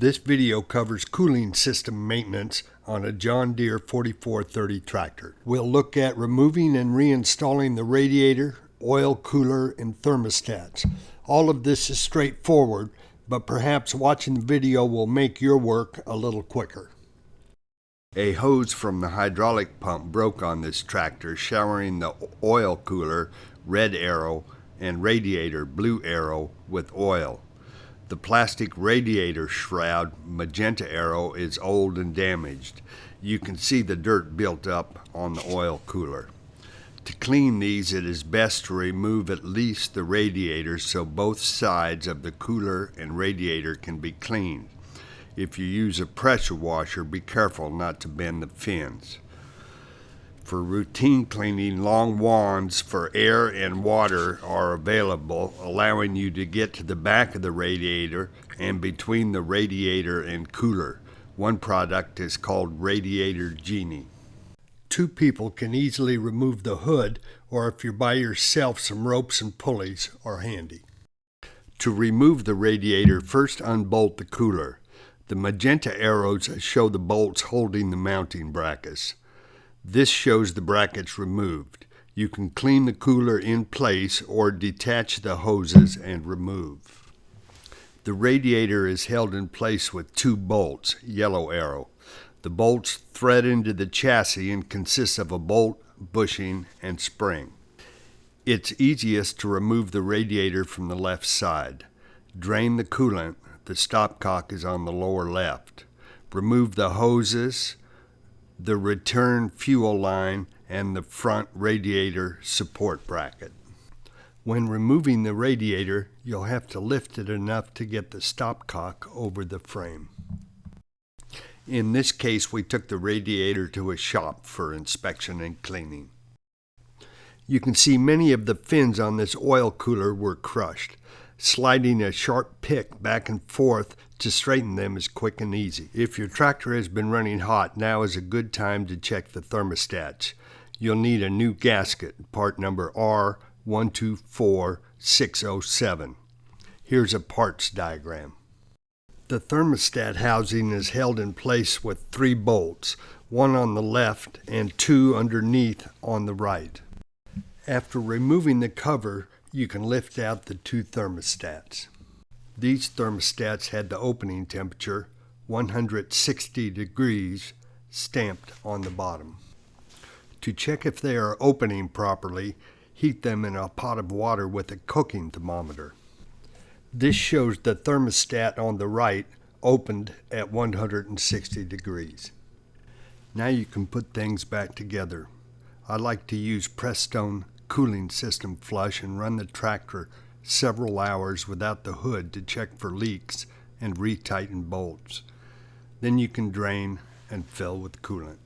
This video covers cooling system maintenance on a John Deere 4430 tractor. We'll look at removing and reinstalling the radiator, oil cooler, and thermostats. All of this is straightforward, but perhaps watching the video will make your work a little quicker. A hose from the hydraulic pump broke on this tractor, showering the oil cooler, red arrow, and radiator, blue arrow, with oil. The plastic radiator shroud, magenta arrow, is old and damaged. You can see the dirt built up on the oil cooler. To clean these, it is best to remove at least the radiator so both sides of the cooler and radiator can be cleaned. If you use a pressure washer, be careful not to bend the fins. For routine cleaning, long wands for air and water are available, allowing you to get to the back of the radiator and between the radiator and cooler. One product is called Radiator Genie. Two people can easily remove the hood, or if you're by yourself, some ropes and pulleys are handy. To remove the radiator, first unbolt the cooler. The magenta arrows show the bolts holding the mounting brackets. This shows the brackets removed. You can clean the cooler in place or detach the hoses and remove. The radiator is held in place with two bolts, yellow arrow. The bolts thread into the chassis and consist of a bolt, bushing, and spring. It's easiest to remove the radiator from the left side. Drain the coolant. The stopcock is on the lower left. Remove the hoses, the return fuel line, and the front radiator support bracket. When removing the radiator, you'll have to lift it enough to get the stopcock over the frame. In this case, we took the radiator to a shop for inspection and cleaning. You can see many of the fins on this oil cooler were crushed. Sliding a sharp pick back and forth to straighten them is quick and easy. If your tractor has been running hot, now is a good time to check the thermostats. You'll need a new gasket, part number R124607. Here's a parts diagram. The thermostat housing is held in place with 3 bolts, one on the left and 2 underneath on the right. After removing the cover, you can lift out the 2 thermostats. These thermostats had the opening temperature, 160 degrees, stamped on the bottom. To check if they are opening properly, heat them in a pot of water with a cooking thermometer. This shows the thermostat on the right opened at 160 degrees. Now you can put things back together. I like to use Prestone cooling system flush and run the tractor several hours without the hood to check for leaks and retighten bolts. Then you can drain and fill with coolant.